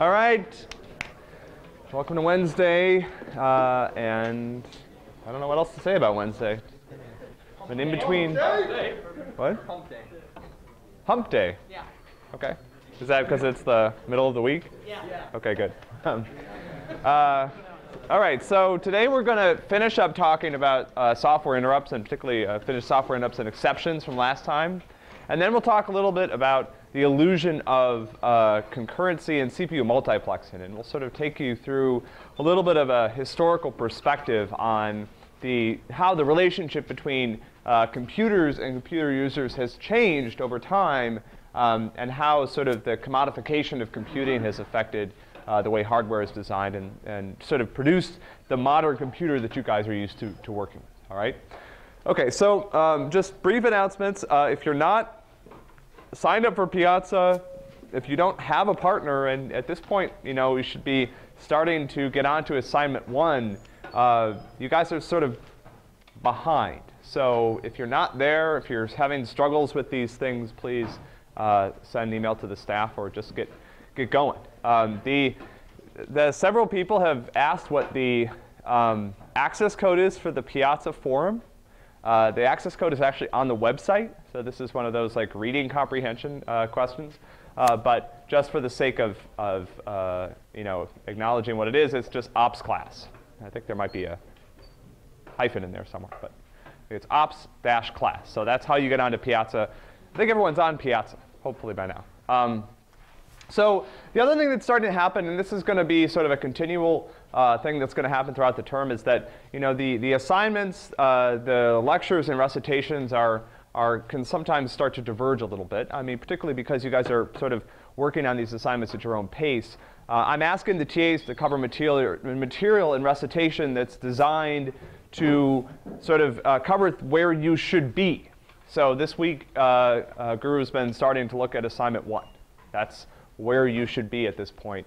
All right. Welcome to Wednesday. And I don't know what else to say about Wednesday. But in between. What? Hump day. Hump day? Yeah. Okay. Is that because it's the middle of the week? Yeah. Okay, good. All right, so today we're going to finish up talking about software interrupts, and particularly finish software interrupts and exceptions from last time. And then we'll talk a little bit about the illusion of concurrency and CPU multiplexing. And we'll sort of take you through a little bit of a historical perspective on how the relationship between computers and computer users has changed over time, and how sort of the commodification of computing has affected the way hardware is designed and sort of produced the modern computer that you guys are used to working with. All right? OK, so just brief announcements. If you're not signed up for Piazza, if you don't have a partner, and at this point, you should be starting to get onto assignment 1, you guys are sort of behind. So if you're not there, if you're having struggles with these things, please send an email to the staff or just get going. Several people have asked what the access code is for the Piazza forum. The access code is actually on the website. So this is one of those like reading comprehension questions. But just for the sake of acknowledging what it is, it's just ops class. I think there might be a hyphen in there somewhere, but it's ops-class. So that's how you get onto Piazza. I think everyone's on Piazza, hopefully by now. So the other thing that's starting to happen, and this is going to be sort of a continual thing that's going to happen throughout the term, is that the assignments, the lectures and recitations can sometimes start to diverge a little bit. I mean, particularly because you guys are sort of working on these assignments at your own pace. I'm asking the TAs to cover material and recitation that's designed to sort of cover where you should be. So this week, Guru's been starting to look at assignment 1. That's where you should be at this point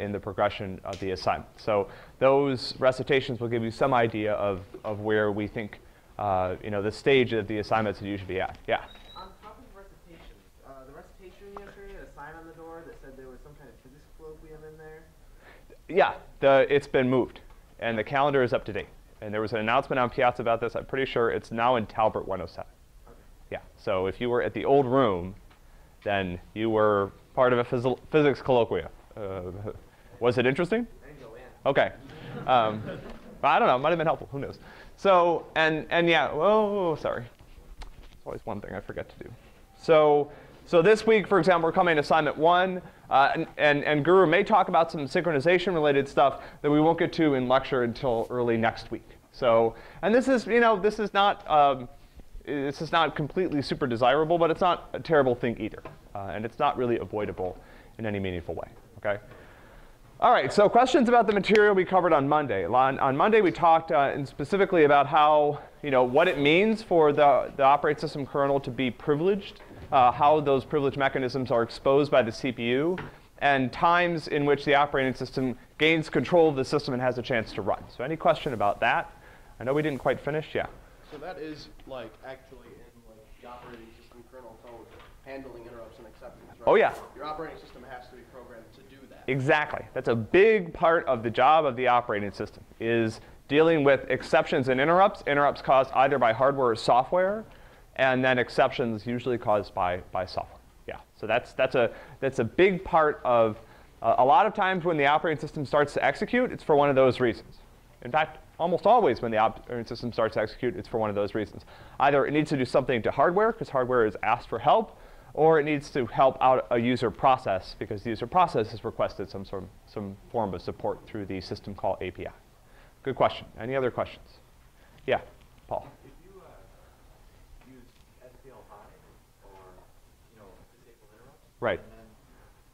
in the progression of the assignment. So those recitations will give you some idea of where we think the stage of the assignments that you should be at. Yeah? On top of recitations, the recitation yesterday had a sign on the door that said there was some kind of physics colloquium in there. Yeah, it's been moved, and the calendar is up to date. And there was an announcement on Piazza about this. I'm pretty sure it's now in Talbert 107. Okay. Yeah, so if you were at the old room, then you were part of a physics colloquia. Was it interesting? I didn't go in. OK. I don't know. It might have been helpful. Who knows? So, and yeah, oh, sorry. There's always one thing I forget to do. So this week, for example, we're coming to assignment 1. And Guru may talk about some synchronization-related stuff that we won't get to in lecture until early next week. So, and this is not completely super desirable, but it's not a terrible thing either. And it's not really avoidable in any meaningful way. OK? All right, so questions about the material we covered on Monday. On Monday, we talked specifically about how, what it means for the operating system kernel to be privileged, how those privilege mechanisms are exposed by the CPU, and times in which the operating system gains control of the system and has a chance to run. So any question about that? I know we didn't quite finish. Yeah? So that is like actually in like the operating system kernel code handling interrupts and exceptions, right? Oh, yeah. Your operating system has to be programmed to do that. Exactly. That's a big part of the job of the operating system, is dealing with exceptions and interrupts caused either by hardware or software, and then exceptions usually caused by software. Yeah. So that's a big part of a lot of times when the operating system starts to execute, it's for one of those reasons. In fact, almost always when the operating system starts to execute, it's for one of those reasons. Either it needs to do something to hardware because hardware is asked for help, or it needs to help out a user process because the user process has requested some form of support through the system call API. Good question. Any other questions? Yeah, Paul. If you use SPL high or disable interrupts, right, and then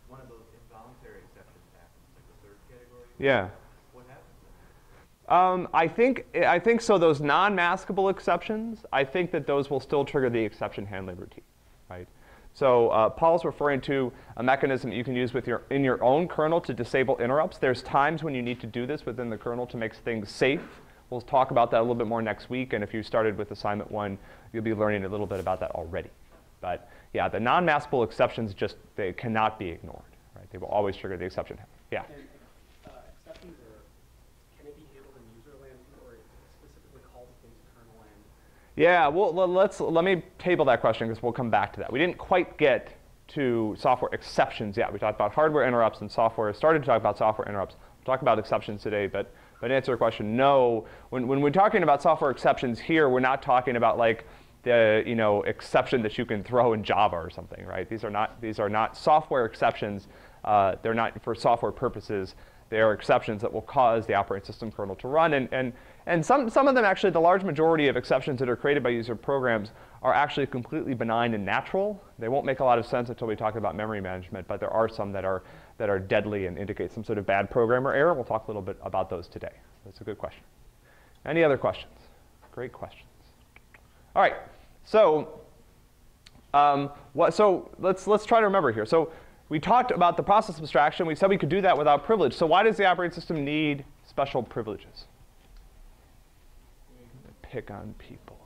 one of those involuntary exceptions happens, like the third category, yeah. What happens then? I think so. Those non-maskable exceptions, I think that those will still trigger the exception handling routine, right? So Paul's referring to a mechanism that you can use in your own kernel to disable interrupts. There's times when you need to do this within the kernel to make things safe. We'll talk about that a little bit more next week. And if you started with assignment 1, you'll be learning a little bit about that already. But yeah, the non-maskable exceptions they cannot be ignored. Right? They will always trigger the exception. Yeah. And exceptions can it be handled in user land or it specifically calls things kernel land? Yeah, well, let me table that question because we'll come back to that. We didn't quite get to software exceptions yet. We talked about hardware interrupts and software. Started to talk about software interrupts. We'll talk about exceptions today, but to answer your question, no. When we're talking about software exceptions here, we're not talking about like the exception that you can throw in Java or something, right? These are not software exceptions. They're not for software purposes. They are exceptions that will cause the operating system kernel to run. And some of them, actually, the large majority of exceptions that are created by user programs are actually completely benign and natural. They won't make a lot of sense until we talk about memory management, but there are some that are deadly and indicate some sort of bad programmer error. We'll talk a little bit about those today. That's a good question. Any other questions? Great questions. All right, so let's try to remember here. So we talked about the process abstraction. We said we could do that without privilege. So why does the operating system need special privileges? Pick on people.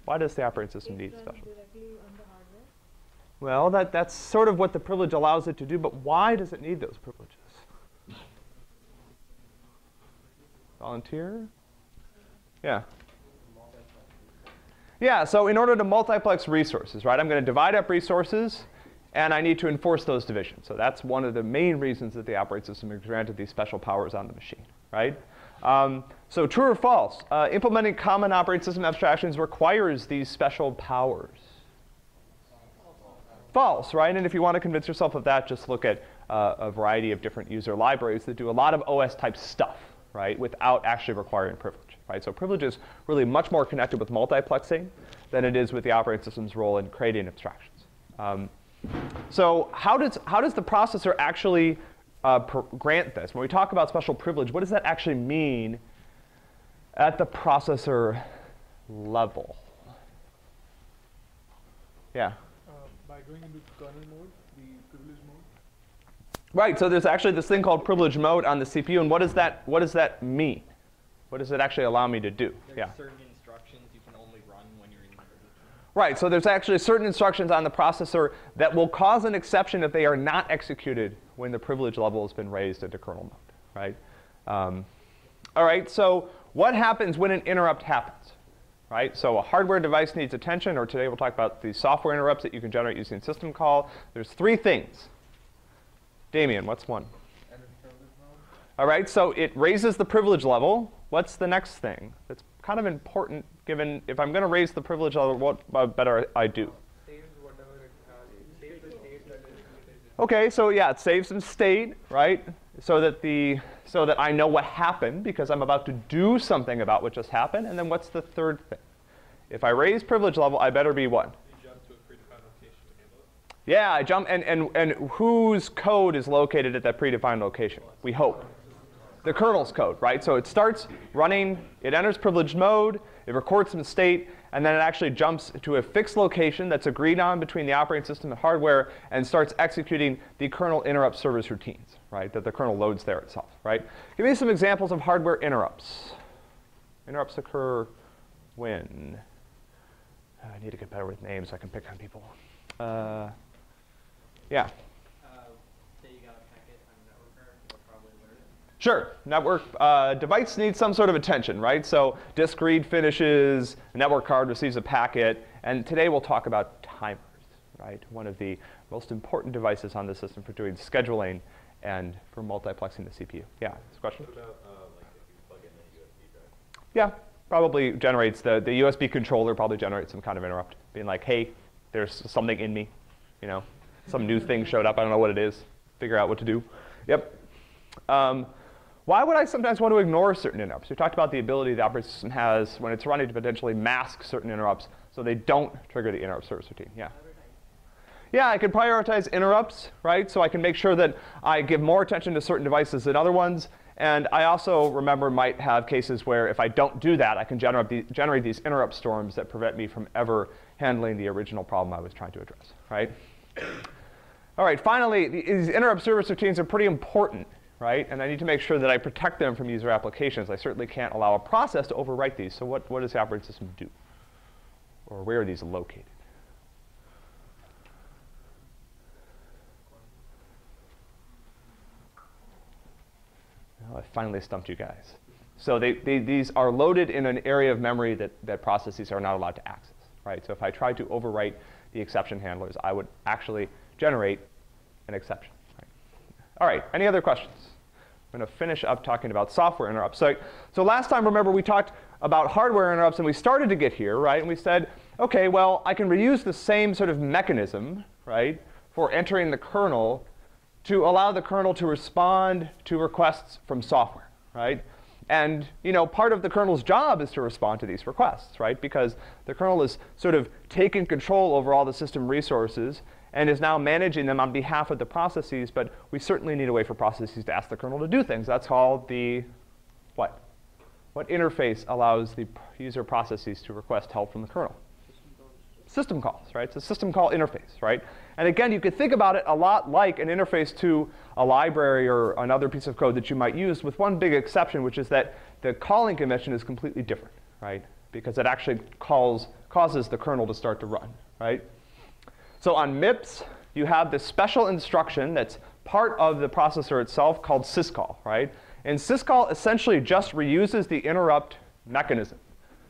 Why does the operating system need special? Well, that's sort of what the privilege allows it to do, but why does it need those privileges? Volunteer? Yeah. Yeah, so in order to multiplex resources, right, I'm going to divide up resources, and I need to enforce those divisions. So that's one of the main reasons that the operating system is granted these special powers on the machine, right? So true or false? Implementing common operating system abstractions requires these special powers. False, right? And if you want to convince yourself of that, just look at a variety of different user libraries that do a lot of OS-type stuff, right, without actually requiring privilege, right? So privilege is really much more connected with multiplexing than it is with the operating system's role in creating abstractions. So how does the processor actually grant this? When we talk about special privilege, what does that actually mean at the processor level? Yeah? By going into kernel mode, the privilege mode. Right, so there's actually this thing called privilege mode on the CPU, and what does that mean? What does it actually allow me to do? There's certain instructions you can only run when you're in privilege. Right, so there's actually certain instructions on the processor that will cause an exception if they are not executed when the privilege level has been raised into kernel mode, right? All right, so what happens when an interrupt happens? Right? So a hardware device needs attention, or today we'll talk about the software interrupts that you can generate using system call. There's 3 things. Damien, what's one? All right, so it raises the privilege level. What's the next thing? That's kind of important, given if I'm going to raise the privilege level, what better I do? Saves whatever it saves the state that is. Okay, so yeah, it saves some state, right? So that I know what happened because I'm about to do something about what just happened. And then what's the third thing? If I raise privilege level, I better be what? You jump to a predefined location to handle it. Yeah, I jump, and whose code is located at that predefined location? We hope. The kernel's code, right? So it starts running, it enters privileged mode, it records some state, and then it actually jumps to a fixed location that's agreed on between the operating system and hardware and starts executing the kernel interrupt service routines, right, that the kernel loads there itself, right? Give me some examples of hardware interrupts. Interrupts occur when? I need to get better with names so I can pick on people. Yeah. Say you got a packet on a network card, you'll probably alert it. Sure. Network device needs some sort of attention, right? So disk read finishes, network card receives a packet, and today we'll talk about timers, right? One of the most important devices on the system for doing scheduling and for multiplexing the CPU. Yeah, this question? What about like if you plug in a USB drive? Yeah, probably generates the USB controller probably generates some kind of interrupt, being like, hey, there's something in me, you know, some new thing showed up, I don't know what it is, figure out what to do. Yep. Why would I sometimes want to ignore certain interrupts? We talked about the ability the operating system has when it's running to potentially mask certain interrupts so they don't trigger the interrupt service routine. Yeah. Yeah, I can prioritize interrupts, right? So I can make sure that I give more attention to certain devices than other ones. And I also, remember, might have cases where if I don't do that, I can generate these interrupt storms that prevent me from ever handling the original problem I was trying to address, right? All right, finally, these interrupt service routines are pretty important, right? And I need to make sure that I protect them from user applications. I certainly can't allow a process to overwrite these. So what does the operating system do? Or where are these located? finally stumped you guys. So these are loaded in an area of memory that processes are not allowed to access, right? So if I tried to overwrite the exception handlers, I would actually generate an exception. Right? All right, any other questions? I'm going to finish up talking about software interrupts. So last time, remember, we talked about hardware interrupts, and we started to get here, right? And we said, OK, well, I can reuse the same sort of mechanism, right, for entering the kernel to allow the kernel to respond to requests from software, right? And part of the kernel's job is to respond to these requests, right? Because the kernel is sort of taking control over all the system resources and is now managing them on behalf of the processes. But we certainly need a way for processes to ask the kernel to do things. That's called the what? What interface allows the user processes to request help from the kernel? System calls, right? It's a system call interface, right? And again, you could think about it a lot like an interface to a library or another piece of code that you might use, with one big exception, which is that the calling convention is completely different, right? Because it actually causes the kernel to start to run, right? So on MIPS, you have this special instruction that's part of the processor itself called syscall, right? And syscall essentially just reuses the interrupt mechanism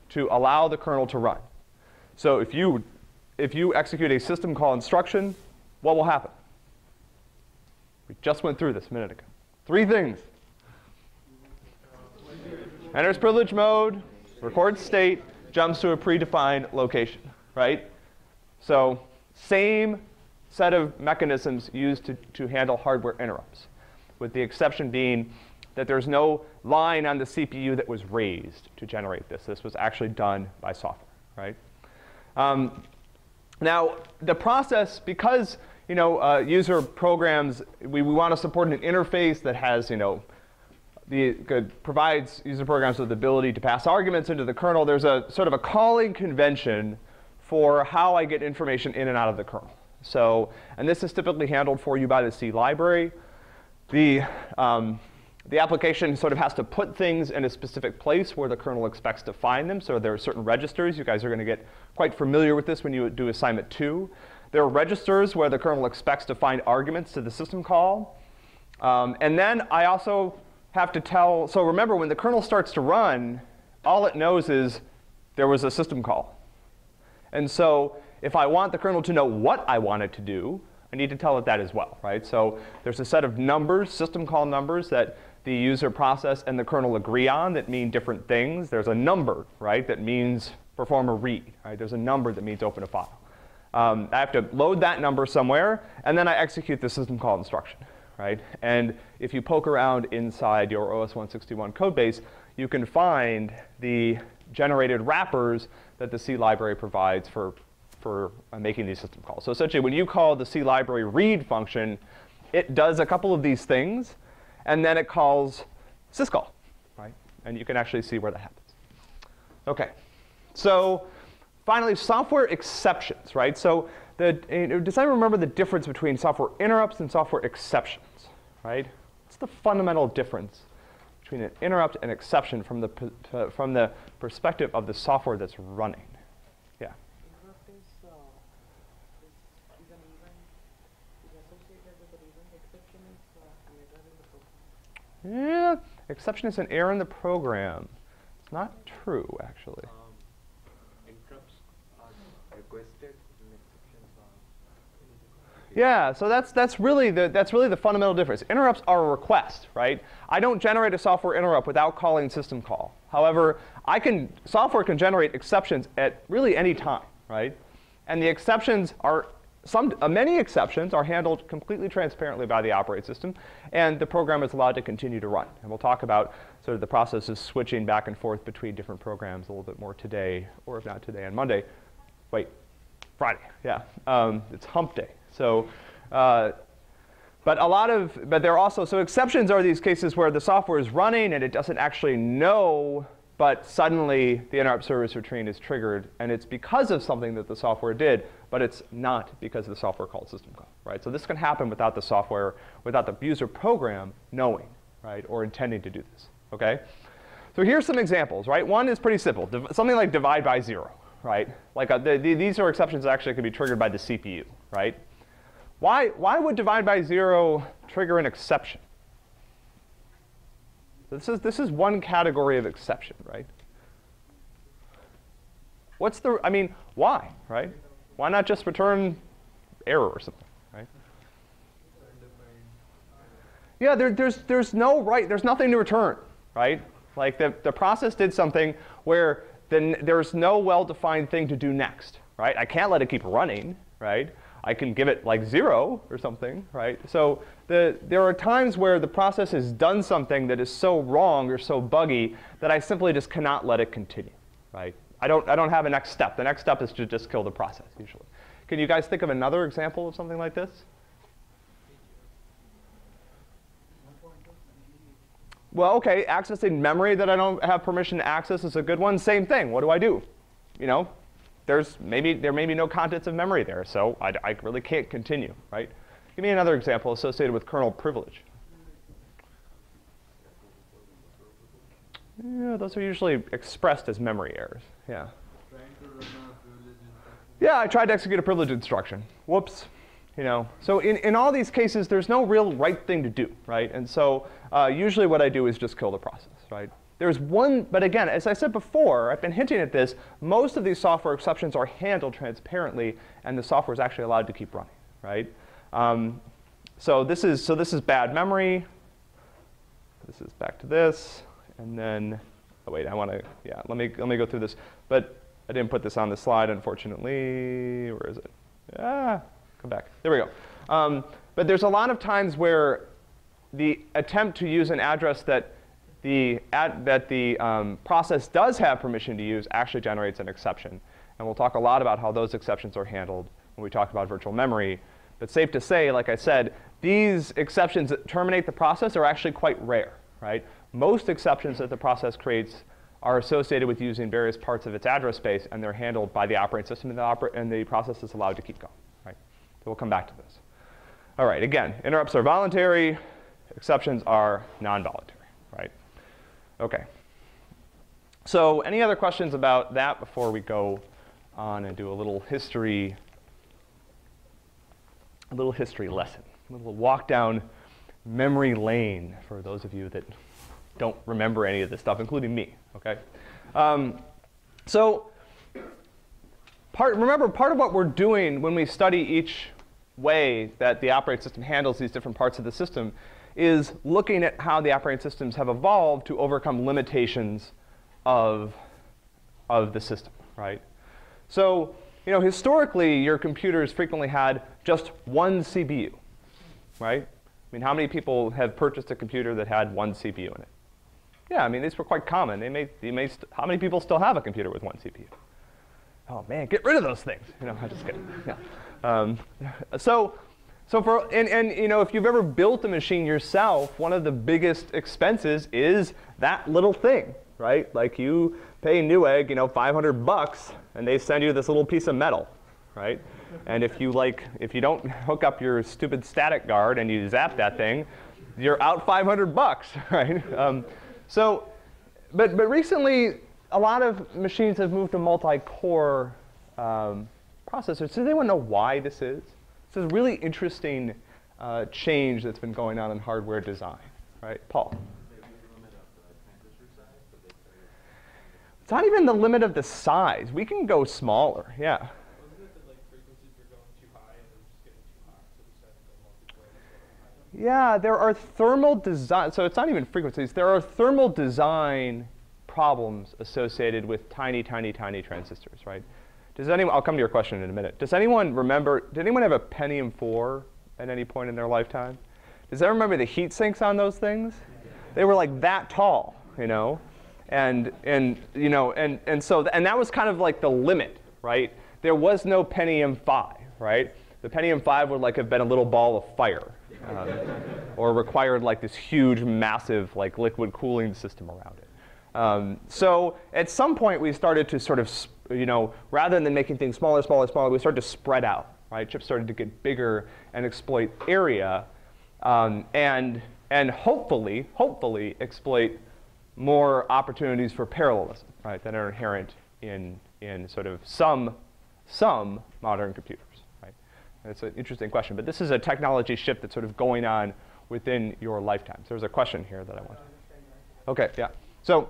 to allow the kernel to run. So if you execute a system call instruction, what will happen? We just went through this a minute ago. 3 things. Enters privilege mode, records state, jumps to a predefined location, right? So same set of mechanisms used to handle hardware interrupts, with the exception being that there's no line on the CPU that was raised to generate this. This was actually done by software, right? Now, the process, because user programs, we want to support an interface that has, provides user programs with the ability to pass arguments into the kernel. There's a sort of a calling convention for how I get information in and out of the kernel. So, and this is typically handled for you by the C library. The application sort of has to put things in a specific place where the kernel expects to find them. So there are certain registers. You guys are going to get quite familiar with this when you do assignment 2. There are registers where the kernel expects to find arguments to the system call. And then I also have to tell, so remember, when the kernel starts to run, all it knows is there was a system call. And so if I want the kernel to know what I want it to do, I need to tell it that as well, right? So there's a set of numbers, system call numbers, that the user process and the kernel agree on that mean different things. There's a number, right, that means perform a read, right? There's a number that means open a file. I have to load that number somewhere, and then I execute the system call instruction, right? And if you poke around inside your OS/161 code base, you can find the generated wrappers that the C library provides for making these system calls. So essentially, when you call the C library read function, it does a couple of these things, and then it calls syscall, right? And you can actually see where that happens. OK, so finally, software exceptions, right? So does anyone remember the difference between software interrupts and software exceptions, right? What's the fundamental difference between an interrupt and exception from the perspective of the software that's running? Yeah. Interrupt is an event, is associated with an event. Exception is an error in the program. Yeah, exception is an error in the program. It's not true, actually. Interrupts are requested and exceptions are. Yeah, so that's really the fundamental difference. Interrupts are a request, right? I don't generate a software interrupt without calling system call. However, software can generate exceptions at really any time, right? And the exceptions are many exceptions are handled completely transparently by the operating system, and the program is allowed to continue to run. And we'll talk about sort of the process of switching back and forth between different programs a little bit more today, or if not today, on Monday. Wait, Friday, yeah. It's hump day. So, but there are also, so exceptions are these cases where the software is running and it doesn't actually know, but suddenly the interrupt service routine is triggered, and it's because of something that the software did, but it's not because of the software called system call, right? So this can happen without the software, without the user program knowing, right, or intending to do this, okay? So here's some examples, right? One is pretty simple, something like divide by 0, right? Like these are exceptions that actually can be triggered by the CPU, right? Why would divide by 0 trigger an exception? This is one category of exception, right? I mean, why, right? Why not just return error or something, right? Yeah, there's nothing to return, right? Like the process did something where then there's no well-defined thing to do next, right? I can't let it keep running, right? I can give it like 0 or something, right? So there are times where the process has done something that is so wrong or so buggy that I simply just cannot let it continue, right? I don't have a next step. The next step is to just kill the process usually. Can you guys think of another example of something like this? Well, OK, accessing memory that I don't have permission to access is a good one. Same thing. What do? You know, there may be no contents of memory there, so I really can't continue, right? Give me another example associated with kernel privilege. Yeah, those are usually expressed as memory errors. Yeah. Yeah, I tried to execute a privilege instruction. Whoops. You know, so in all these cases, there's no real right thing to do, right? And so usually what I do is just kill the process, right? There's one, but again, as I said before, I've been hinting at this, most of these software exceptions are handled transparently, and the software is actually allowed to keep running, right? So this is bad memory. This is back to this, and then, oh wait, yeah, let me go through this. But I didn't put this on the slide, unfortunately. Where is it? Come back. There we go. But there's a lot of times where the attempt to use an address that the process does have permission to use actually generates an exception. And we'll talk a lot about how those exceptions are handled when we talk about virtual memory. But safe to say, like I said, these exceptions that terminate the process are actually quite rare, right? Most exceptions that the process creates are associated with using various parts of its address space, and they're handled by the operating system, and the process is allowed to keep going, right? So we'll come back to this. All right, again, interrupts are voluntary. Exceptions are non-voluntary, right? OK. So any other questions about that before we go on and do a little history lesson, a little walk down memory lane for those of you that don't remember any of this stuff, including me, OK? So remember, part of what we're doing when we study each way that the operating system handles these different parts of the system is looking at how the operating systems have evolved to overcome limitations of the system, right? So, you know, historically, your computers frequently had just one CPU, right? I mean, how many people have purchased a computer that had one CPU in it? Yeah, I mean, these were quite common. How many people still have a computer with one CPU? Oh man, get rid of those things. You know, I'm just kidding. Yeah. So you know, if you've ever built a machine yourself, one of the biggest expenses is that little thing, right? Like you pay Newegg, you know, $500, and they send you this little piece of metal, right? And if you don't hook up your stupid static guard and you zap that thing, you're out $500, right? But recently, a lot of machines have moved to multi-core processors. Does anyone know why this is? It's a really interesting change that's been going on in hardware design, right? Paul? It's not even the limit of the size. We can go smaller, yeah. Wasn't it that like frequencies were going too high and it was just getting too hot, so we decided to go multi-core? Yeah, there are thermal design. So it's not even frequencies. There are thermal design problems associated with tiny, tiny, tiny transistors, right? I'll come to your question in a minute. Does anyone remember, did anyone have a Pentium 4 at any point in their lifetime? Does anyone remember the heat sinks on those things? They were like that tall, you know? And that was kind of like the limit, right? There was no Pentium 5, right? The Pentium 5 would like have been a little ball of fire, or required like this huge, massive like liquid cooling system around it. So at some point we started to sort of, you know, rather than making things smaller, smaller, smaller, we started to spread out, right? Chips started to get bigger and exploit area, and hopefully exploit more opportunities for parallelism, right? That are inherent in sort of some modern computers, right? And it's an interesting question, but this is a technology shift that's sort of going on within your lifetime. So there's a question here that I want. OK, yeah. So,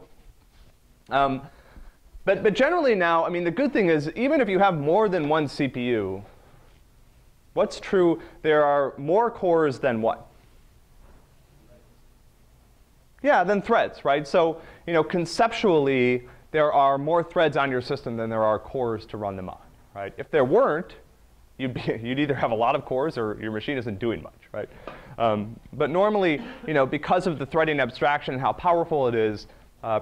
but generally now, I mean, the good thing is, even if you have more than one CPU, what's true? There are more cores than what? Yeah, than threads, right? So, conceptually, there are more threads on your system than there are cores to run them on, right? If there weren't, you'd either have a lot of cores or your machine isn't doing much, right? But normally, because of the threading abstraction and how powerful it is,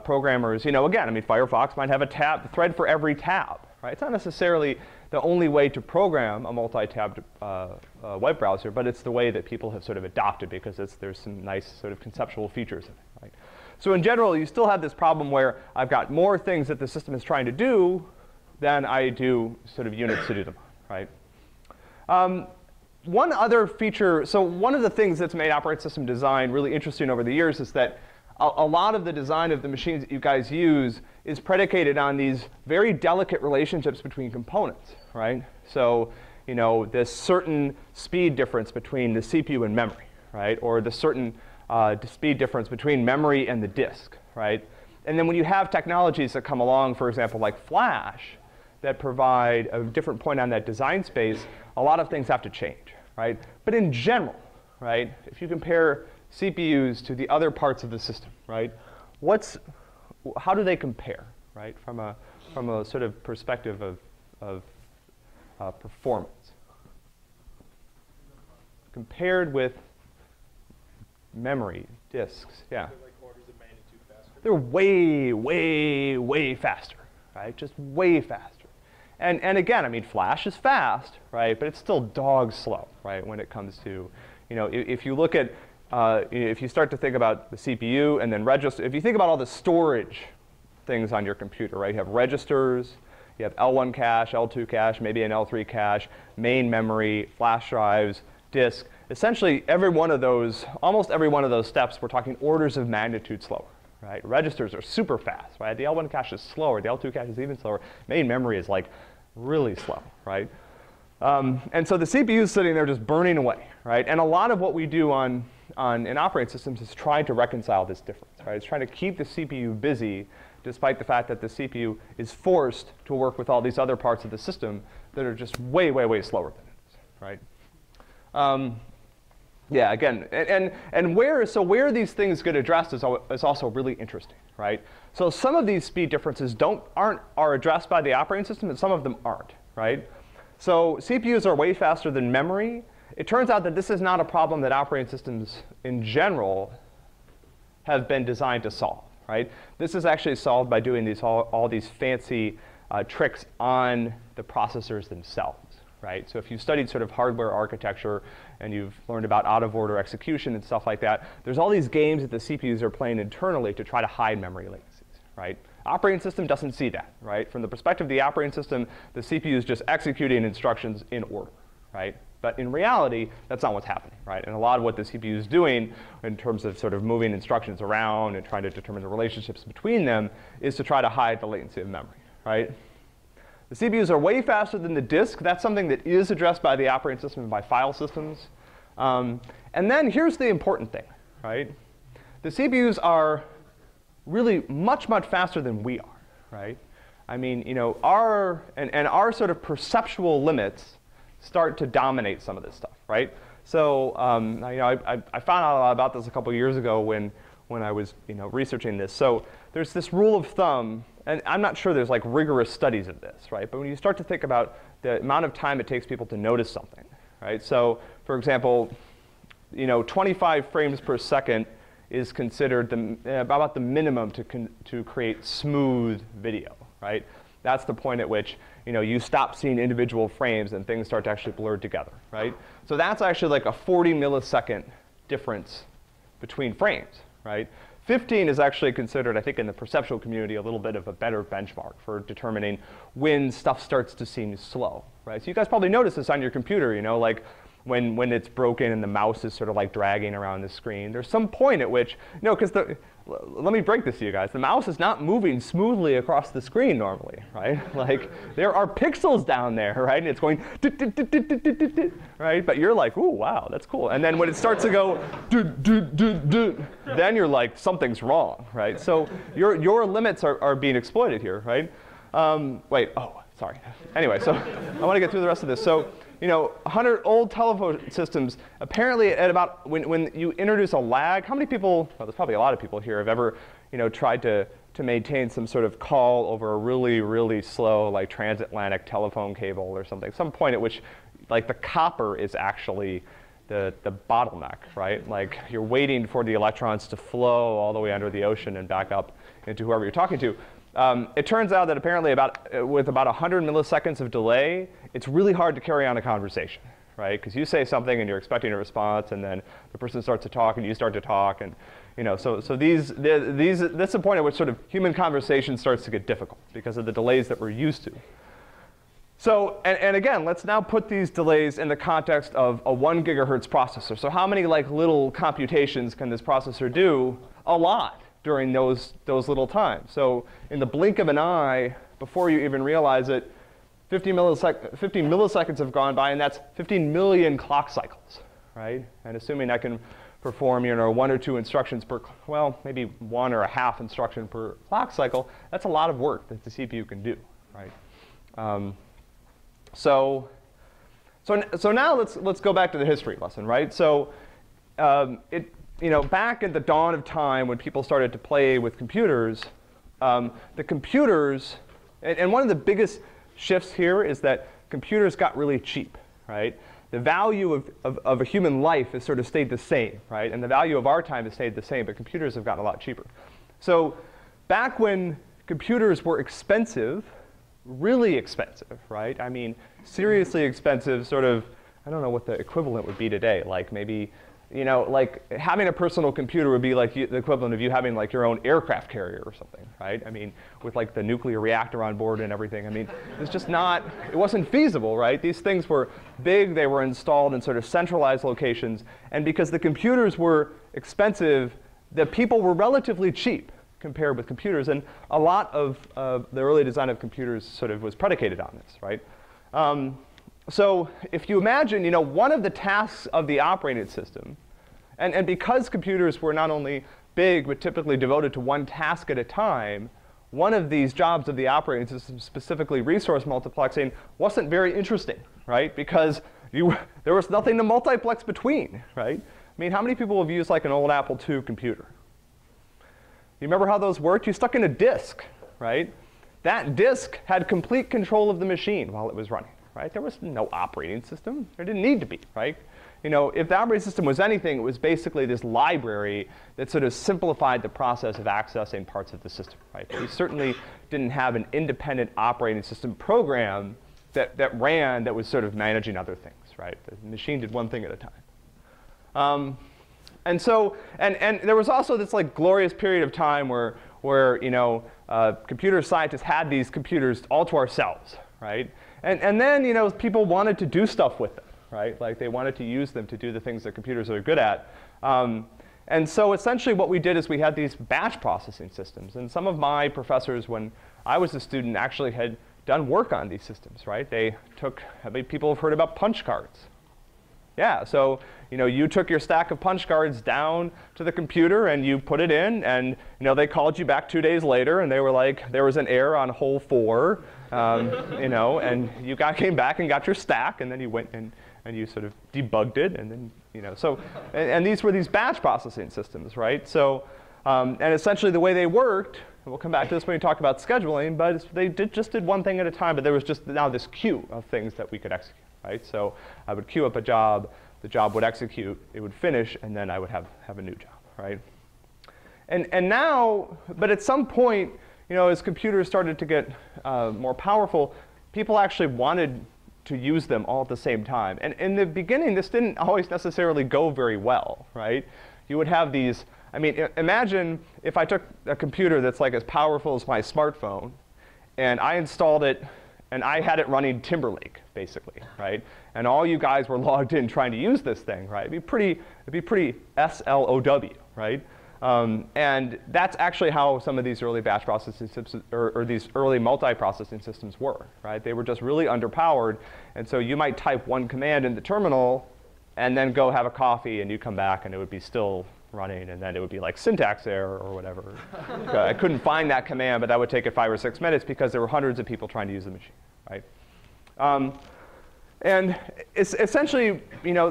programmers, again, I mean, Firefox might have a thread for every tab, right? It's not necessarily the only way to program a multi-tabbed web browser, but it's the way that people have sort of adopted because there's some nice sort of conceptual features in it, right? So in general, you still have this problem where I've got more things that the system is trying to do than I do sort of units to do them, right? One other feature, so one of the things that's made operating system design really interesting over the years is that a lot of the design of the machines that you guys use is predicated on these very delicate relationships between components, right? So, this certain speed difference between the CPU and memory, right? Or the certain speed difference between memory and the disk, right? And then when you have technologies that come along, for example, like Flash, that provide a different point on that design space, a lot of things have to change, right? But in general, right, if you compare CPUs to the other parts of the system, right, how do they compare, right, from a sort of perspective of performance? Compared with memory, disks, yeah. They're like orders of magnitude faster. They're way, way, way faster, right? Just way faster. And again, I mean, Flash is fast, right? But it's still dog slow, right? When it comes to, if you look at, if you start to think about the CPU and then register, if you think about all the storage things on your computer, right? You have registers, you have L1 cache, L2 cache, maybe an L3 cache, main memory, flash drives, disk. Essentially, every one of those, almost every one of those steps, we're talking orders of magnitude slower, right? Registers are super fast, right? The L1 cache is slower. The L2 cache is even slower. Main memory is like really slow, right? And so the CPU is sitting there just burning away, right? And a lot of what we do in operating systems is trying to reconcile this difference, right? It's trying to keep the CPU busy despite the fact that the CPU is forced to work with all these other parts of the system that are just way, way, way slower than it is, right? Yeah, again, and where these things get addressed is also really interesting, right? So some of these speed differences are addressed by the operating system, and some of them aren't, right? So CPUs are way faster than memory. It turns out that this is not a problem that operating systems in general have been designed to solve, right? This is actually solved by doing all these fancy tricks on the processors themselves, right? So if you've studied sort of hardware architecture and you've learned about out-of-order execution and stuff like that, there's all these games that the CPUs are playing internally to try to hide memory latencies, right? Operating system doesn't see that, right? From the perspective of the operating system, the CPU is just executing instructions in order, right? But in reality, that's not what's happening, right? And a lot of what the CPU is doing in terms of sort of moving instructions around and trying to determine the relationships between them is to try to hide the latency of memory, right? The CPUs are way faster than the disk. That's something that is addressed by the operating system and by file systems. And then here's the important thing, right? The CPUs are really much, much faster than we are, right? I mean, our sort of perceptual limits start to dominate some of this stuff, right? So I found out a lot about this a couple years ago when I was researching this. So there's this rule of thumb, and I'm not sure there's like rigorous studies of this, right? But when you start to think about the amount of time it takes people to notice something, right? So for example, 25 frames per second is considered about the minimum to create smooth video, right? That's the point at which you stop seeing individual frames and things start to actually blur together, right? So that's actually like a 40 millisecond difference between frames, right? 15 is actually considered, I think, in the perceptual community, a little bit of a better benchmark for determining when stuff starts to seem slow, right? So you guys probably notice this on your computer, like when it's broken and the mouse is sort of like dragging around the screen. There's some point at which, because let me break this to you guys. The mouse is not moving smoothly across the screen normally, right? Like, there are pixels down there, right? And it's going, right? But you're like, ooh, wow, that's cool. And then when it starts to go, then you're like, something's wrong, right? So your limits are being exploited here, right? Wait, oh, sorry. Anyway, so I want to get through the rest of this. So, 100 old telephone systems, apparently at about, when you introduce a lag, how many people, well, there's probably a lot of people here, have ever, tried to maintain some sort of call over a really, really slow, like, transatlantic telephone cable or something, some point at which, like, the copper is actually the bottleneck, right? Like, you're waiting for the electrons to flow all the way under the ocean and back up into whoever you're talking to. It turns out that apparently with about 100 milliseconds of delay, it's really hard to carry on a conversation, right? Because you say something and you're expecting a response, and then the person starts to talk and you start to talk, and so that's the point at which sort of human conversation starts to get difficult because of the delays that we're used to. So, and again, let's now put these delays in the context of a 1 gigahertz processor. So how many like little computations can this processor do? A lot during those little times. So in the blink of an eye, before you even realize it, 50 milliseconds have gone by, and that's 15 million clock cycles, right? And assuming I can perform 1 or 2 instructions per, well, maybe 1 or a half instruction per clock cycle, that's a lot of work that the CPU can do, right? So now let's go back to the history lesson, right? So back at the dawn of time when people started to play with computers, the computers, and one of the biggest shifts here is that computers got really cheap, right? The value of a human life has sort of stayed the same, right? And the value of our time has stayed the same, but computers have gotten a lot cheaper. So back when computers were expensive, really expensive, right? I mean, seriously expensive, sort of, I don't know what the equivalent would be today, like maybe, like having a personal computer would be like the equivalent of you having like your own aircraft carrier or something, right? I mean, with like the nuclear reactor on board and everything. I mean, it's just not, it wasn't feasible, right? These things were big, they were installed in sort of centralized locations, and because the computers were expensive, the people were relatively cheap compared with computers, and a lot of the early design of computers sort of was predicated on this, right? So if you imagine, one of the tasks of the operating system, and because computers were not only big, but typically devoted to one task at a time, one of these jobs of the operating system, specifically resource multiplexing, wasn't very interesting, right? Because there was nothing to multiplex between, right? I mean, how many people have used like an old Apple II computer? You remember how those worked? You stuck in a disk, right? That disk had complete control of the machine while it was running, right? There was no operating system. There didn't need to be, right? If the operating system was anything, it was basically this library that sort of simplified the process of accessing parts of the system, right? But we certainly didn't have an independent operating system program that ran that was sort of managing other things, right? The machine did one thing at a time. And so, and there was also this like glorious period of time where computer scientists had these computers all to ourselves, right? And then, people wanted to do stuff with them, right? Like they wanted to use them to do the things that computers are good at. And so essentially what we did is we had these batch processing systems. And some of my professors, when I was a student, actually had done work on these systems, right? How many people have heard about punch cards? Yeah, so you took your stack of punch cards down to the computer and you put it in, and they called you back 2 days later and they were like, there was an error on hole 4, and you came back and got your stack, and then you went and you sort of debugged it, and then so and these were these batch processing systems, right? So and essentially the way they worked, and we'll come back to this when we talk about scheduling, but they just did one thing at a time, but there was just now this queue of things that we could execute. Right? So I would queue up a job, the job would execute, it would finish, and then I would have a new job, right? And now, but at some point, as computers started to get more powerful, people actually wanted to use them all at the same time. And in the beginning, this didn't always necessarily go very well, right? You would have these, I mean, imagine if I took a computer that's like as powerful as my smartphone, and I installed it, and I had it running Timberlake, basically, right? and all you guys were logged in trying to use this thing, right? It'd be pretty SLOW, right? And that's actually how some of these early batch processing systems, or these early multi-processing systems were, right? They were just really underpowered, and so you might type one command in the terminal, and then go have a coffee, and you come back, and it would be still running, and then it would be like syntax error or whatever. I couldn't find that command, but that would take it 5 or 6 minutes because there were hundreds of people trying to use the machine, right? And it's essentially,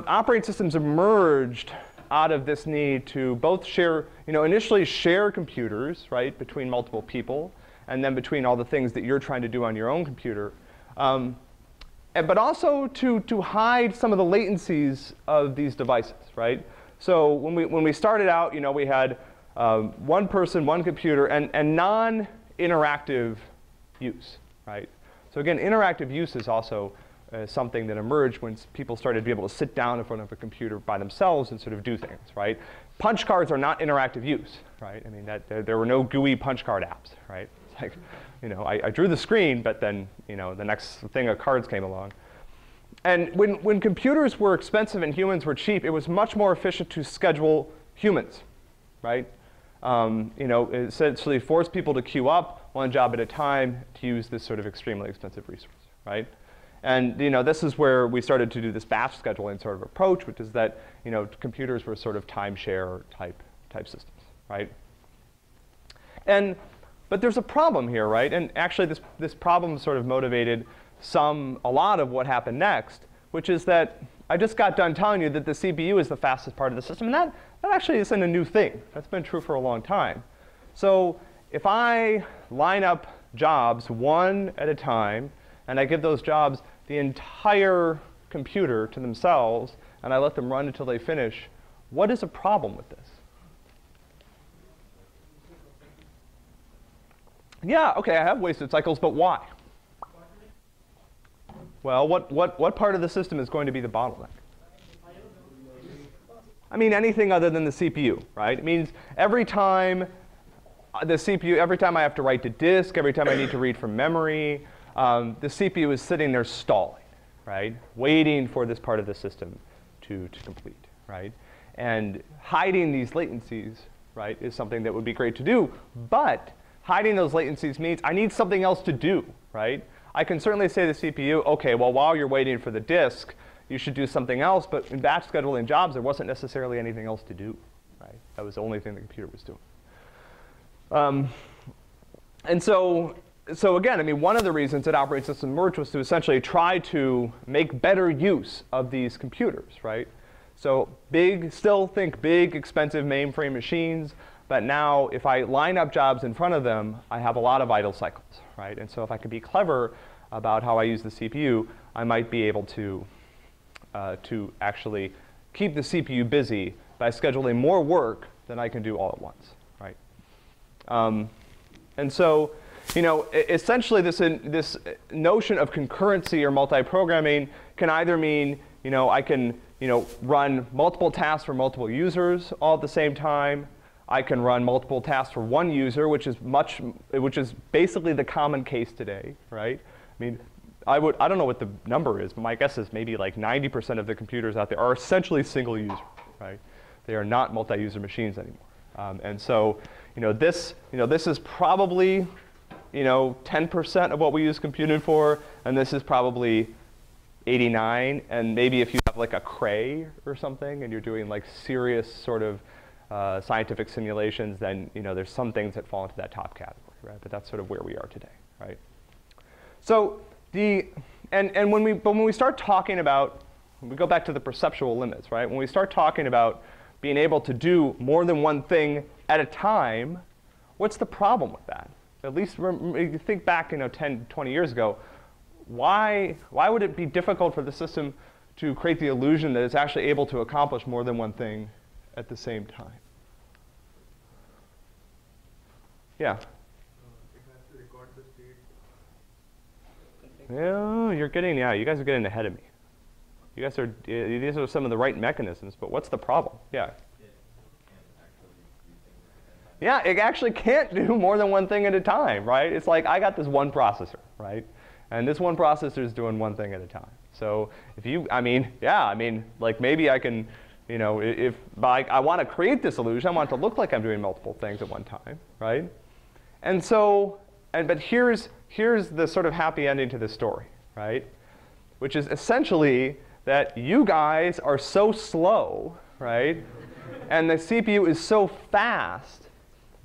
operating systems emerged out of this need to both share, initially share computers, right, between multiple people, and then between all the things that you're trying to do on your own computer. But also to hide some of the latencies of these devices, right? So when we started out, we had one person, one computer, and non-interactive use, right? So again, interactive use is also something that emerged when people started to be able to sit down in front of a computer by themselves and sort of do things, right? Punch cards are not interactive use, right? I mean, there were no GUI punch card apps, right? It's like, I drew the screen, but then, the next thing of cards came along. And when computers were expensive and humans were cheap, it was much more efficient to schedule humans, right? It essentially forced people to queue up one job at a time to use this sort of extremely expensive resource, right? And this is where we started to do this batch scheduling sort of approach, which is that computers were sort of timeshare type systems, right? But there's a problem here, right? And actually, this problem sort of motivated a lot of what happened next, which is that I just got done telling you that the CPU is the fastest part of the system, and that actually isn't a new thing. That's been true for a long time. So if I line up jobs one at a time, and I give those jobs the entire computer to themselves, and I let them run until they finish, what is a problem with this? Yeah, OK, I have wasted cycles, but why? Well, what part of the system is going to be the bottleneck? I mean, anything other than the CPU, right? It means every time every time I have to write to disk, every time I need to read from memory, the CPU is sitting there stalling, right? Waiting for this part of the system to complete, right? And hiding these latencies, right, is something that would be great to do. But hiding those latencies means I need something else to do, right? I can certainly say to the CPU, OK, well, while you're waiting for the disk, you should do something else. But in batch scheduling jobs, there wasn't necessarily anything else to do, right? That was the only thing the computer was doing. And so again, I mean, one of the reasons that operating system emerged was to essentially try to make better use of these computers, right? So still think big, expensive mainframe machines. But now, if I line up jobs in front of them, I have a lot of idle cycles, right? And so if I could be clever about how I use the CPU, I might be able to actually keep the CPU busy by scheduling more work than I can do all at once, right? And so, essentially this notion of concurrency or multiprogramming can either mean, I can, run multiple tasks for multiple users all at the same time. I can run multiple tasks for one user, which is basically the common case today, right? I mean, I don't know what the number is, but my guess is maybe like 90% of the computers out there are essentially single user, right? They are not multi-user machines anymore. And so, this is probably, 10% of what we use computing for, and this is probably 89. And maybe if you have like a Cray or something, and you're doing like serious sort of scientific simulations, then there's some things that fall into that top category, right? But that's sort of where we are today, right? So when we start talking about, we go back to the perceptual limits, right? When we start talking about being able to do more than one thing at a time, what's the problem with that? At least if you think back, 10, 20 years ago, why would it be difficult for the system to create the illusion that it's actually able to accomplish more than one thing at the same time? Yeah? It has to record the state. Yeah, you guys are getting ahead of me. These are some of the right mechanisms, but what's the problem? Yeah? Yeah, it actually can't do more than one thing at a time, right? It's like I got this one processor, right? And this one processor is doing one thing at a time. So if you, I mean, yeah, I mean, like maybe I can, you know, if like I want to create this illusion, I want it to look like I'm doing multiple things at one time, right? And so, but here's the sort of happy ending to this story, right? Which is essentially that you guys are so slow, right? And the CPU is so fast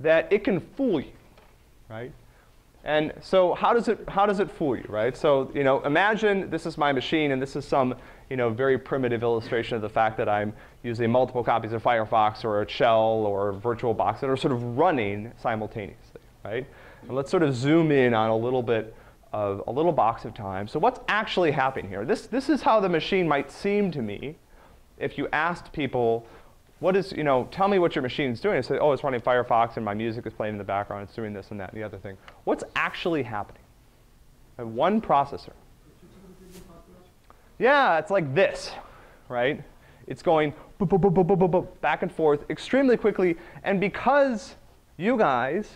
that it can fool you, right? And so how does it fool you, right? So, you know, imagine this is my machine and this is some, you know, very primitive illustration of the fact that I'm using multiple copies of Firefox or a shell or a VirtualBox that are sort of running simultaneously, right? And let's sort of zoom in on a little bit of a little box of time. So what's actually happening here? This is how the machine might seem to me if you asked people, what is, you know, tell me what your machine is doing. It says, oh, it's running Firefox and my music is playing in the background. It's doing this and that and the other thing. What's actually happening? One processor. Yeah, it's like this, right? It's going boop, boop, boop, boop, boop, boop, boop, back and forth extremely quickly. And because you guys,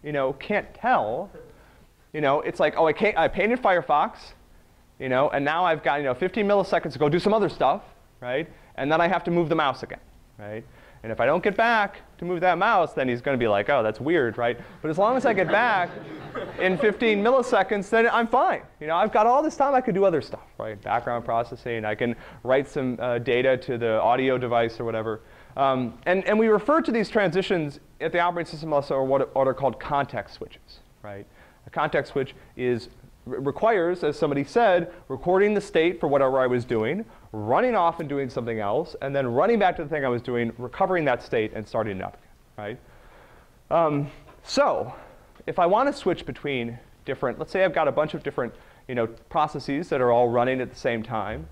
you know, can't tell, you know, it's like, oh, I painted Firefox, you know, and now I've got, you know, 15 milliseconds to go do some other stuff, right? And then I have to move the mouse again, right? And if I don't get back to move that mouse, then he's going to be like, oh, that's weird, right? But as long as I get back in 15 milliseconds, then I'm fine. You know, I've got all this time I could do other stuff, right? Background processing. I can write some data to the audio device or whatever. And we refer to these transitions at the operating system also are what are called context switches, right? A context switch requires, as somebody said, recording the state for whatever I was doing, running off and doing something else, and then running back to the thing I was doing, recovering that state, and starting it up again, right? So if I want to switch between different, let's say I've got a bunch of different, you know, processes that are all running at the same time.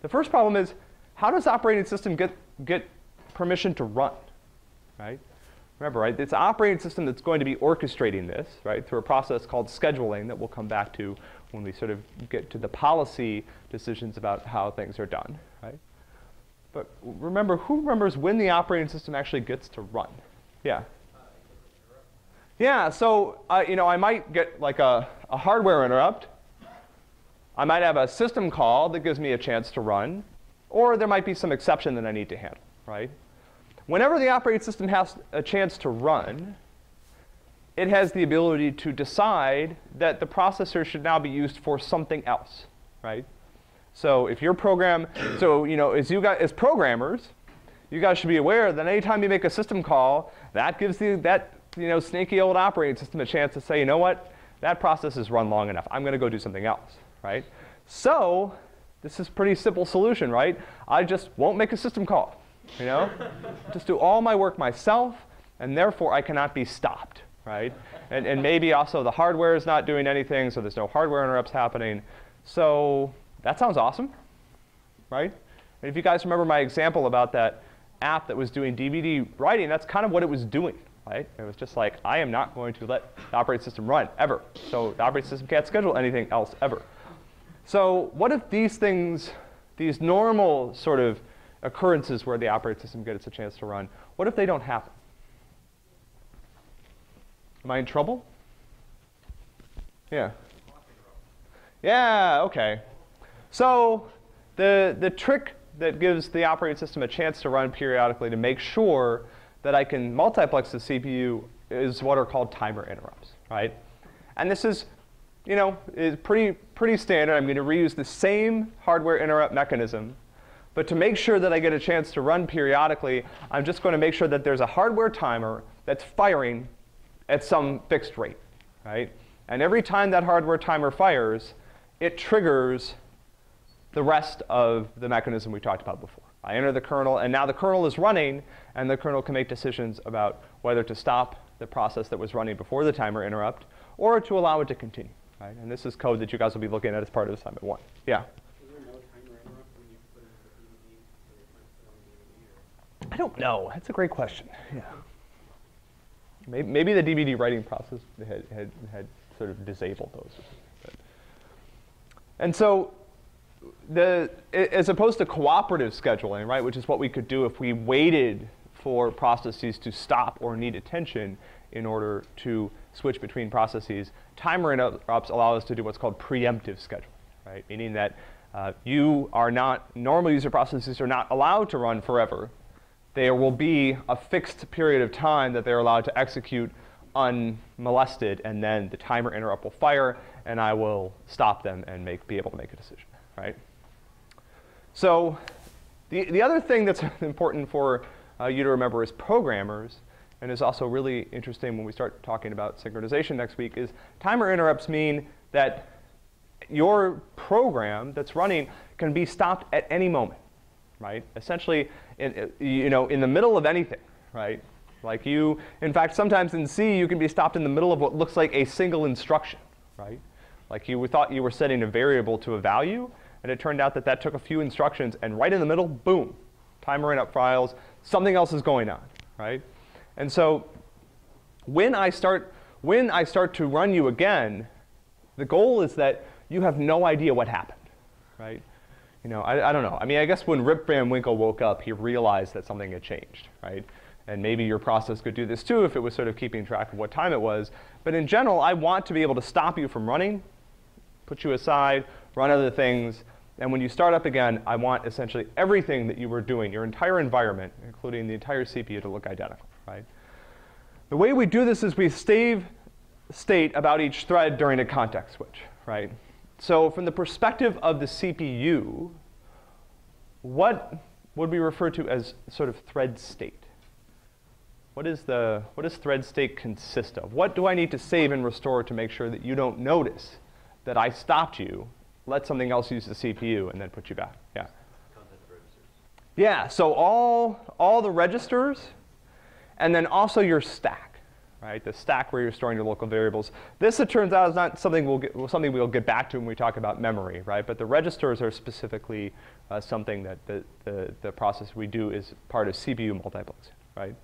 The first problem is, how does the operating system get permission to run, right? Remember, right, it's an operating system that's going to be orchestrating this, right, through a process called scheduling that we'll come back to when we sort of get to the policy decisions about how things are done, right? But remember, who remembers when the operating system actually gets to run? Yeah. Yeah, so you know, I might get like a hardware interrupt. I might have a system call that gives me a chance to run, or there might be some exception that I need to handle, right? Whenever the operating system has a chance to run, it has the ability to decide that the processor should now be used for something else, right? So if your program, so you know, as programmers, you guys should be aware that anytime you make a system call, that gives that you know, snaky old operating system a chance to say, you know what, that process is run long enough. I'm going to go do something else, right? So this is a pretty simple solution, right? I just won't make a system call. You know, just do all my work myself, and therefore I cannot be stopped, right? And maybe also the hardware is not doing anything, so there's no hardware interrupts happening. So that sounds awesome, right? And if you guys remember my example about that app that was doing DVD writing, that's kind of what it was doing, right? It was just like, I am not going to let the operating system run ever. So the operating system can't schedule anything else ever. So what if these things, these normal sort of occurrences where the operating system gets a chance to run, what if they don't happen? Am I in trouble? Yeah. Yeah, OK. So the trick that gives the operating system a chance to run periodically to make sure that I can multiplex the CPU is what are called timer interrupts, right? And this is, you know, is pretty standard. I'm going to reuse the same hardware interrupt mechanism. But to make sure that I get a chance to run periodically, I'm just going to make sure that there's a hardware timer that's firing at some fixed rate, right? And every time that hardware timer fires, it triggers the rest of the mechanism we talked about before. I enter the kernel, and now the kernel is running, and the kernel can make decisions about whether to stop the process that was running before the timer interrupt, or to allow it to continue, right? And this is code that you guys will be looking at as part of assignment 1. Yeah? I don't know. That's a great question. Yeah. Maybe the DVD writing process had sort of disabled those. But. And so as opposed to cooperative scheduling, right, which is what we could do if we waited for processes to stop or need attention in order to switch between processes, timer interrupts allow us to do what's called preemptive scheduling, right? Meaning that Normal user processes are not allowed to run forever. There will be a fixed period of time that they're allowed to execute unmolested, and then the timer interrupt will fire, and I will stop them and be able to make a decision, right? So the other thing that's important for you to remember as programmers, and is also really interesting when we start talking about synchronization next week, is timer interrupts mean that your program that's running can be stopped at any moment, right? Essentially, in the middle of anything, right? Like in fact, sometimes in C, you can be stopped in the middle of what looks like a single instruction, right? Like you thought you were setting a variable to a value, and it turned out that that took a few instructions, and right in the middle, boom, timer interrupt files, something else is going on, right? And so when I start to run you again, the goal is that you have no idea what happened, right? I don't know. I mean, I guess when Rip Van Winkle woke up, he realized that something had changed, right? And maybe your process could do this too if it was sort of keeping track of what time it was. But in general, I want to be able to stop you from running, put you aside, run other things. And when you start up again, I want essentially everything that you were doing, your entire environment, including the entire CPU, to look identical, right? The way we do this is we save state about each thread during a context switch, right? So from the perspective of the CPU, what would we refer to as sort of thread state? What does thread state consist of? What do I need to save and restore to make sure that you don't notice that I stopped you, let something else use the CPU, and then put you back? Yeah. Content registers. Yeah, so all the registers, and then also your stack. Right, the stack where you're storing your local variables. This, it turns out, is not something we'll get back to when we talk about memory, right? But the registers are specifically something that the process we do is part of CPU multiplexing, right?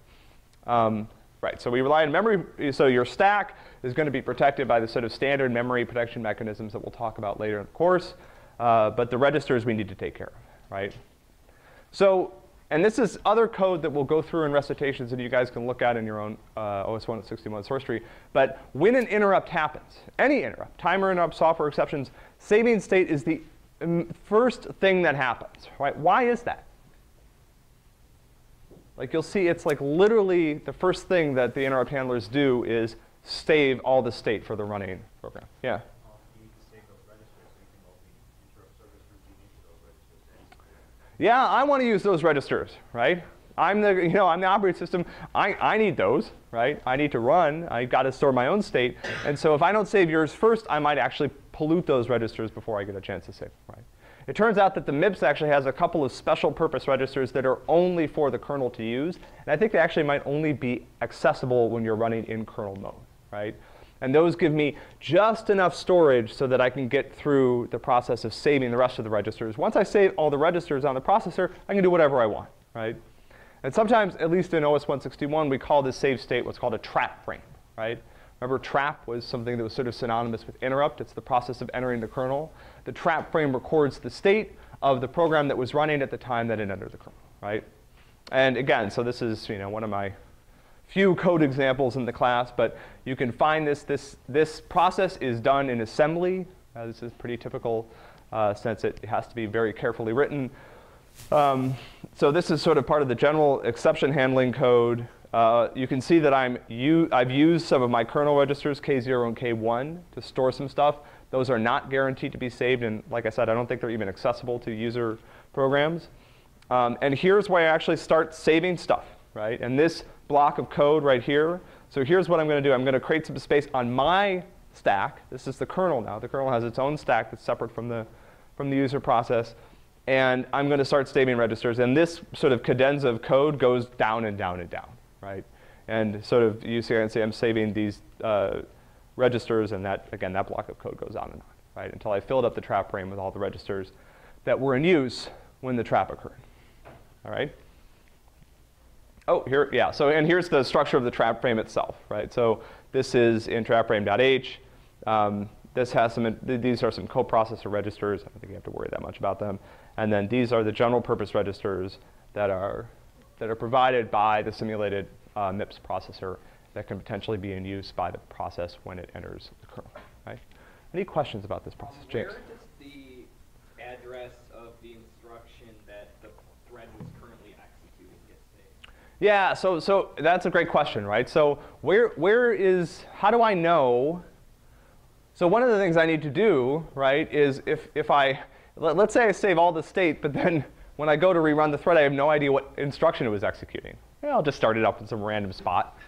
Right, so we rely on memory. So your stack is going to be protected by the sort of standard memory protection mechanisms that we'll talk about later in the course. But the registers we need to take care of, right? So, and this is other code that we'll go through in recitations that you guys can look at in your own OS 161 source tree. But when an interrupt happens, any interrupt, timer interrupt, software exceptions, saving state is the first thing that happens, right? Why is that? Like you'll see, it's like literally the first thing that the interrupt handlers do is save all the state for the running program. Yeah? You need to save those registers so you can load the interrupt service routine into those registers. Yeah, I want to use those registers, right? I'm the operating system. I need those, right? I need to run. I've got to store my own state. And so if I don't save yours first, I might actually pollute those registers before I get a chance to save them, right? It turns out that the MIPS actually has a couple of special purpose registers that are only for the kernel to use. And I think they actually might only be accessible when you're running in kernel mode, right? And those give me just enough storage so that I can get through the process of saving the rest of the registers. Once I save all the registers on the processor, I can do whatever I want, right? And sometimes, at least in OS 161, we call this save state what's called a trap frame, right? Remember, trap was something that was sort of synonymous with interrupt. It's the process of entering the kernel. The trap frame records the state of the program that was running at the time that it entered the kernel, right? And again, so this is one of my few code examples in the class, but you can find this process is done in assembly. This is pretty typical since it has to be very carefully written. So this is sort of part of the general exception handling code. You can see that I've used some of my kernel registers, K0 and K1, to store some stuff. Those are not guaranteed to be saved, and like I said, I don't think they're even accessible to user programs. And here's where I actually start saving stuff, right? And this block of code right here. So here's what I'm going to do. I'm going to create some space on my stack. This is the kernel now. The kernel has its own stack that's separate from the user process. And I'm going to start saving registers. And this sort of cadenza of code goes down and down and down, right? And sort of you see, I can say I'm saving these registers, and that, again, that block of code goes on and on, right? Until I filled up the trap frame with all the registers that were in use when the trap occurred, all right? Oh, here, yeah, so, and here's the structure of the trap frame itself, right? So this is in trapframe.h. This has these are some coprocessor registers. I don't think you have to worry that much about them. And then these are the general purpose registers that are provided by the simulated MIPS processor that can potentially be in use by the process when it enters the kernel, right? Any questions about this process, James? Where does the address Yeah, so that's a great question, right? So how do I know? So one of the things I need to do, right, is if let's say I save all the state, but then when I go to rerun the thread, I have no idea what instruction it was executing. Yeah, I'll just start it up in some random spot.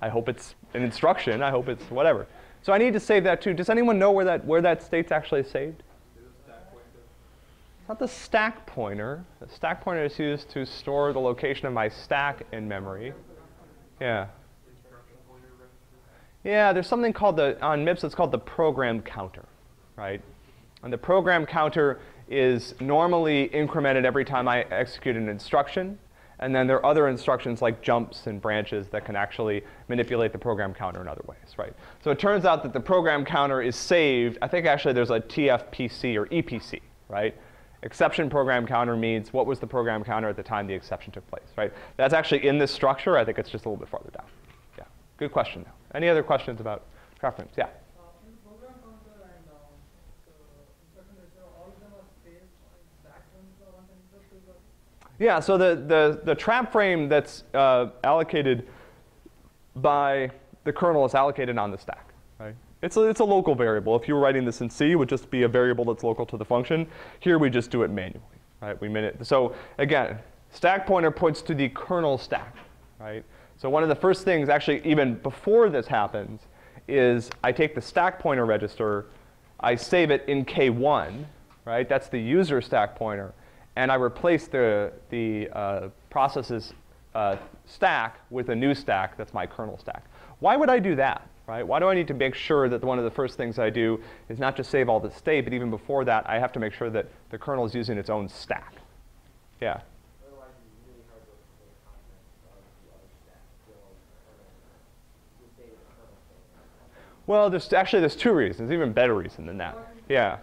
I hope it's an instruction. I hope it's whatever. So I need to save that too. Does anyone know where that state's actually saved? It's not the stack pointer. The stack pointer is used to store the location of my stack in memory. Yeah. Yeah, there's something called on MIPS, it's called the program counter, right? And the program counter is normally incremented every time I execute an instruction. And then there are other instructions like jumps and branches that can actually manipulate the program counter in other ways, right? So it turns out that the program counter is saved. I think actually there's a TFPC or EPC, right? Exception program counter means what was the program counter at the time the exception took place, right? That's actually in this structure. I think it's just a little bit farther down. Yeah, good question though. Any other questions about craft frames? Yeah. In the program counter and the instruction register, all of them are saved on stack points or on interrupt. Yeah, so the trap frame that's allocated by the kernel is allocated on the stack, right? It's a local variable. If you were writing this in C, it would just be a variable that's local to the function. Here we just do it manually, right? So again, stack pointer points to the kernel stack, right? So one of the first things, actually even before this happens, is I take the stack pointer register, I save it in K1, right? That's the user stack pointer. And I replace the process's stack with a new stack that's my kernel stack. Why would I do that, right? Why do I need to make sure that one of the first things I do is not just save all the state, but even before that, I have to make sure that the kernel is using its own stack? Yeah? Otherwise, it's really hard to explain the context of the other stack. The state of the kernel state. Well, there's two reasons, even better reason than that. Yeah.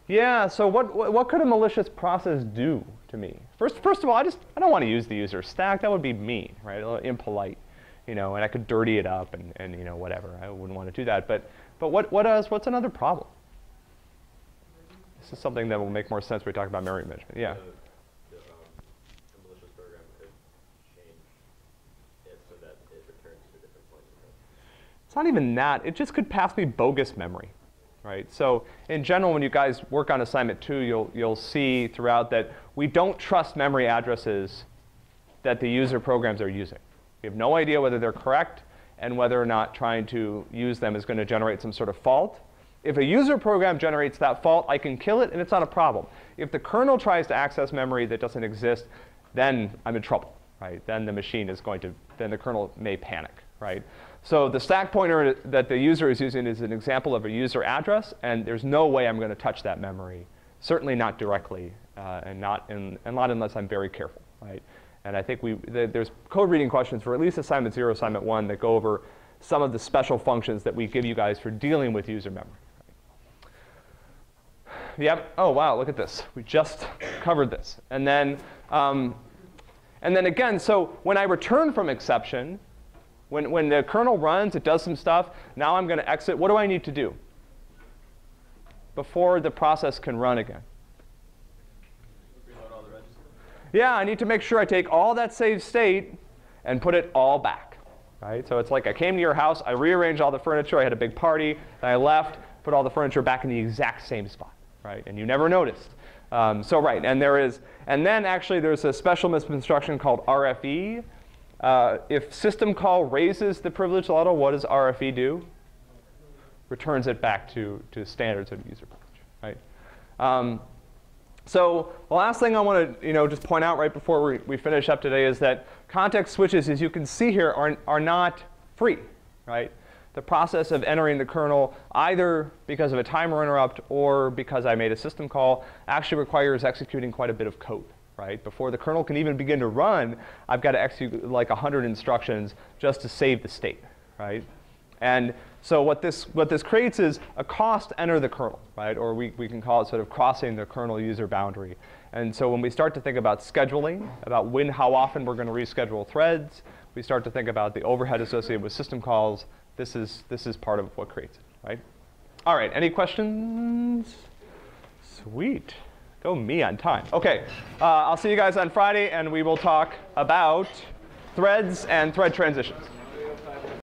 Yeah, so what could a malicious process do to me? First of all, I don't want to use the user stack. That would be mean, right? A little impolite, and I could dirty it up and whatever. I wouldn't want to do that. But what's another problem? This is something that will make more sense when we talk about memory management. Yeah. The malicious program could change it so that it returns to different points of memory. It's not even that. It just could pass me bogus memory. Right? So in general, when you guys work on assignment 2, you'll see throughout that we don't trust memory addresses that the user programs are using. We have no idea whether they're correct and whether or not trying to use them is going to generate some sort of fault. If a user program generates that fault, I can kill it and it's not a problem. If the kernel tries to access memory that doesn't exist, then I'm in trouble, right? Then the machine is then the kernel may panic, right? So the stack pointer that the user is using is an example of a user address, and there's no way I'm going to touch that memory, certainly not directly, and not unless I'm very careful, right? And I think there's code reading questions for at least assignment 0, assignment 1 that go over some of the special functions that we give you guys for dealing with user memory. Right? Yep. Oh wow, look at this. We just covered this, and then again, so when I return from exception. When the kernel runs, it does some stuff. Now I'm going to exit. What do I need to do before the process can run again? Reload all the registers. Yeah, I need to make sure I take all that saved state and put it all back. Right? So it's like I came to your house, I rearranged all the furniture, I had a big party, then I left, put all the furniture back in the exact same spot. Right? And you never noticed. Right, and then actually there's a special MIPS instruction called RFE. If system call raises the privilege level, what does RFE do? Returns it back to standards of user privilege, right? So the last thing I want to just point out right before we finish up today is that context switches, as you can see here, are not free, right? The process of entering the kernel, either because of a timer interrupt or because I made a system call, actually requires executing quite a bit of code. Right? Before the kernel can even begin to run, I've got to execute like 100 instructions just to save the state, right? And so what this creates is a cost to enter the kernel, right? Or we can call it sort of crossing the kernel user boundary. And so when we start to think about scheduling, about how often we're going to reschedule threads, we start to think about the overhead associated with system calls. This is part of what creates it, right? All right, any questions? Sweet. Go me on time. OK, I'll see you guys on Friday, and we will talk about threads and thread transitions.